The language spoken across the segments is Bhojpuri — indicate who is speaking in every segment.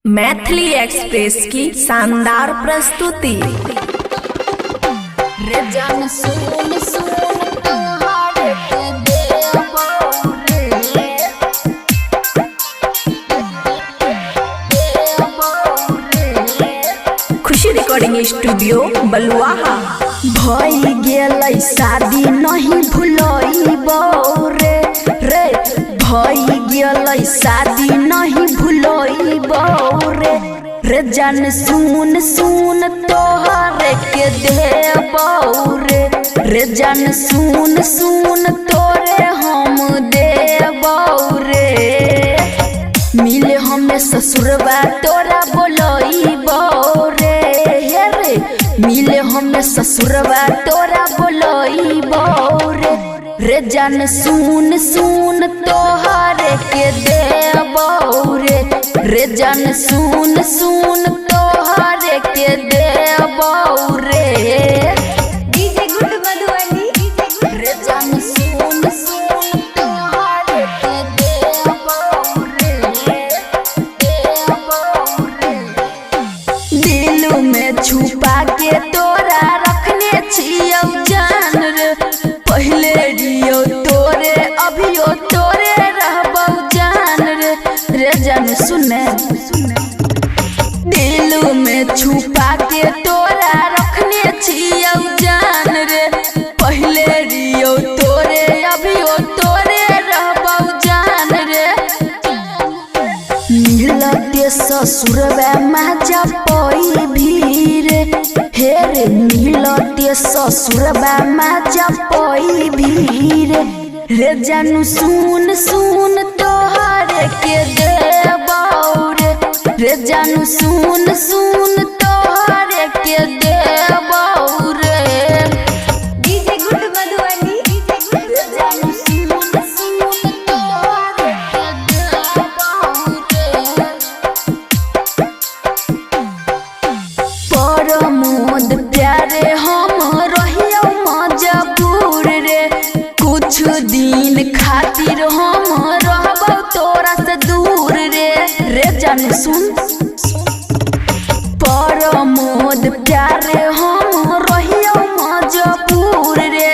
Speaker 1: मैथिली एक्सप्रेस की शानदार प्रस्तुति।
Speaker 2: रे जान सुन सुन तुम्हारे के देवो रे
Speaker 1: खुशी रिकॉर्डिंग स्टूडियो बलुआहा।
Speaker 2: भई गेलै शादी नहीं भूलइबो रे रे भई गेलै शादी नहीं भूलइबो रे रे जान सुन सुन तोहरे के देबो रे रे जान सुन सुन तोरे हम देबो रे मिले हमें ससुरबा तोरा बोलइबो रे हे रे मिले हमें ससुरबा तोरा बोलइबो रे रे जान सुन सुन तोहरे के देबो रे रे जान सुन सुन तोहरे के देबो रे
Speaker 3: डीजे गुड मधुबनी
Speaker 2: रे जान सुन सुन तोहरे के देबो रे दिल में छुपा के तोरा रखने छियौ जान रे पहले रियो तोरे अभियो तोरे रहबौ जान रे रे जान सुने दिल में छुपा के तोरा रखने छियौ जान रे पहले रियो तोरे अभियो तोरे रहबौ जान रे मिलते ससुरबा माजा पई भीरे हे रे मिलते ससुरबा माजा पई भीरे रे जानू सुन सुन तोहरे के देबो रे रे जानू सुन सुन तोहरे के देबो रे
Speaker 3: डीजे गुड मधुबनी
Speaker 2: रे जानू सुन सुन तोहरे के देबो रे परमोद प्यारे हम रहियो मजबूर रे कुछ दिन खातिर हम रहबो तोरा से दूर रे रे जान सुन परमोद प्यारे हम रहियो मजबूर रे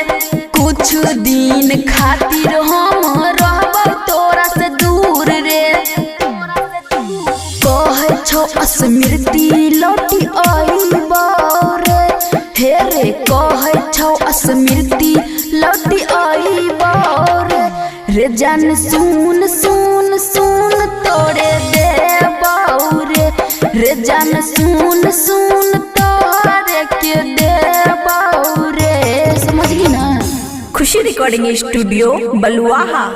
Speaker 2: कुछ दिन खातिर हम रहबो तोरा से दूर रे कहे छो स्मृति लौटी आइबो रे हे रे कहे छो स्मृति लौटी आइबो रे रे जान सुन सुन सुन तोरे देबो रे रे जान सुन सुन तोरे के देबो रे समझ गई ना।
Speaker 1: खुशी रिकॉर्डिंग स्टूडियो बलुआहा।